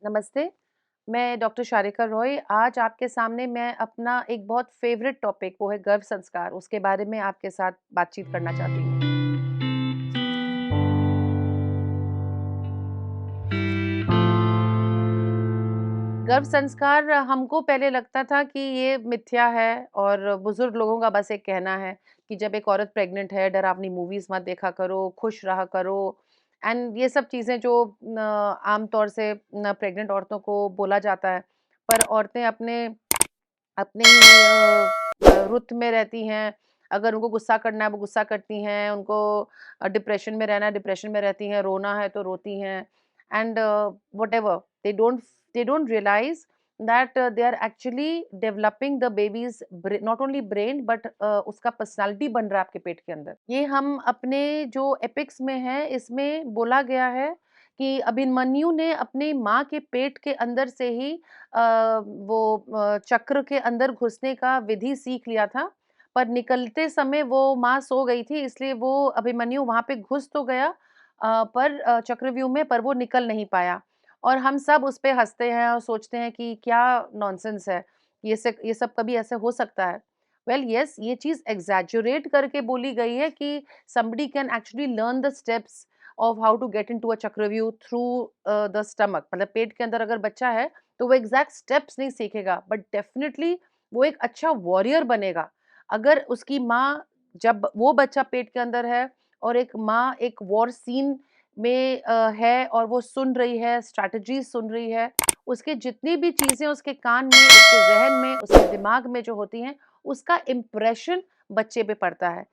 नमस्ते, मैं डॉक्टर शारिका रॉय। आज आपके सामने मैं अपना एक बहुत फ़ेवरेट टॉपिक वो है गर्भ संस्कार, उसके बारे में आपके साथ बातचीत करना चाहती हूँ। गर्भ संस्कार हमको पहले लगता था कि ये मिथ्या है और बुज़ुर्ग लोगों का बस एक कहना है कि जब एक औरत प्रेग्नेंट है, डरावनी मूवीज़ मत देखा करो, खुश रहा करो एंड ये सब चीज़ें जो आम तौर से प्रेग्नेंट औरतों को बोला जाता है। पर औरतें अपने अपने ही रुत में रहती हैं। अगर उनको गुस्सा करना है, वो गुस्सा करती हैं, उनको डिप्रेशन में रहना है, डिप्रेशन में रहती हैं, रोना है तो रोती हैं and whatever they don't realize that they are actually developing the baby's not only brain but उसका पर्सनालिटी बन रहा है आपके पेट के अंदर। ये हम अपने जो एपिक्स में है इसमें बोला गया है कि अभिमन्यु ने अपनी माँ के पेट के अंदर से ही चक्र के अंदर घुसने का विधि सीख लिया था, पर निकलते समय वो माँ सो गई थी इसलिए वो अभिमन्यु वहाँ पे घुस तो गया पर चक्रव्यूह में पर वो निकल नहीं पाया। और हम सब उस पे हँसते हैं और सोचते हैं कि क्या नॉनसेंस है, ये सब कभी ऐसे हो सकता है? वेल येस, ये चीज़ एक्ज़ैजुरेट करके बोली गई है कि somebody can actually learn the steps of how to get into a chakravyuh through the stomach, मतलब पेट के अंदर अगर बच्चा है तो वो एग्जैक्ट स्टेप्स नहीं सीखेगा बट डेफिनेटली वो एक अच्छा वॉरियर बनेगा। अगर उसकी माँ जब वो बच्चा पेट के अंदर है और एक माँ एक वॉर सीन में है और वो सुन रही है, स्ट्रैटेजीज़ सुन रही है, उसके जितनी भी चीज़ें उसके कान में, उसके ज़हन में, उसके दिमाग में जो होती हैं, उसका इम्प्रेशन बच्चे पे पड़ता है।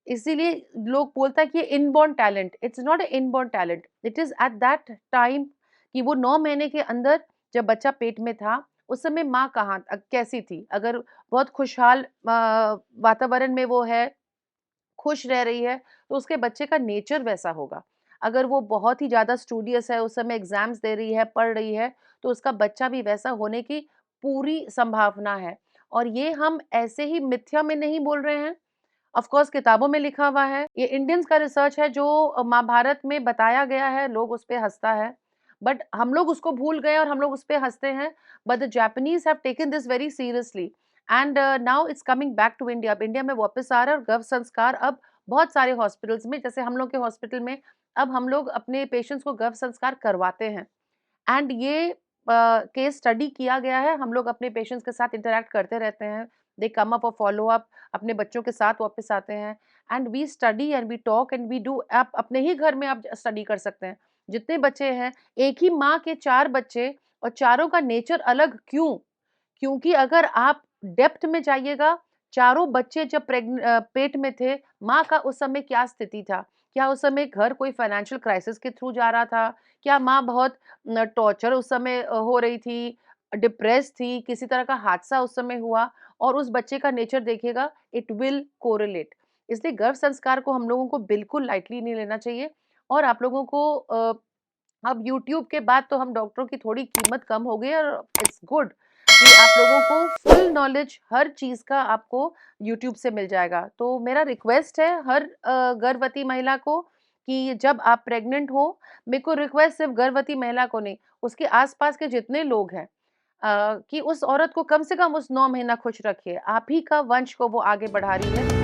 इसीलिए लोग बोलता है कि ये inborn talent, it's not a inborn talent, it is at that time कि वो 9 महीने के अंदर जब बच्चा पेट में था, उस समय माँ कैसी थी? अगर बहुत खुशहाल वातावरण में वो है, खुश रह रही है, तो उसके बच्चे का नेचर वैसा होगा। अगर वो बहुत ही ज़्यादा स्टूडियस है, उस समय एग्ज़ाम्स दे रही है, पढ़ रही है, तो उसका बच्चा भी वैसा होने की पूरी संभावना है। और ये हम ऐसे ही मिथ्या में नहीं बोल रहे हैं, ऑफ कोर्स किताबों में लिखा हुआ है। ये इंडियंस का रिसर्च है जो महाभारत में बताया गया है, लोग उस पे हँसता है। बट हम लोग उसको भूल गए और हम लोग उस पे हँसते हैं। But the Japanese have taken this very seriously and now it's coming back to India. अब इंडिया में वापस आ रहा है और गर्भ संस्कार अब बहुत सारे हॉस्पिटल्स में, जैसे हम लोग के हॉस्पिटल में अब हम लोग अपने पेशेंट्स को गर्भ संस्कार करवाते हैं। एंड ये केस स्टडी किया गया है, हम लोग अपने पेशेंट्स के साथ इंटरैक्ट करते रहते हैं। दे कम अप और फॉलो अप, अपने बच्चों के साथ वापस आते हैं and we study and we talk and we do. आप अपने ही घर में आप स्टडी कर सकते हैं। जितने बच्चे हैं, एक ही माँ के 4 बच्चे और चारों का नेचर अलग क्यों? क्योंकि अगर आप डेप्थ में जाइएगा, चारों बच्चे जब पेट में थे, माँ का उस समय क्या स्थिति था? क्या उस समय घर कोई फाइनेंशियल क्राइसिस के थ्रू जा रहा था? क्या माँ बहुत टॉर्चर उस समय हो रही थी, डिप्रेस्ड थी, किसी तरह का हादसा उस समय हुआ? और उस बच्चे का नेचर देखिएगा, इट विल कोरिलेट। इसलिए गर्भ संस्कार को हम लोगों को बिल्कुल लाइटली नहीं लेना चाहिए और आप लोगों को अब यूट्यूब के बाद तो हम डॉक्टरों की थोड़ी कीमत कम हो गई है और इट्स गुड कि आप लोगों को फुल नॉलेज हर चीज़ का आपको यूट्यूब से मिल जाएगा। तो मेरा रिक्वेस्ट है हर गर्भवती महिला को कि जब आप प्रेग्नेंट हो, मेरे को रिक्वेस्ट सिर्फ गर्भवती महिला को नहीं, उसके आस-पास के जितने लोग हैं कि उस औरत को कम से कम उस 9 महीना खुश रखिए। आप ही का वंश को वो आगे बढ़ा रही है।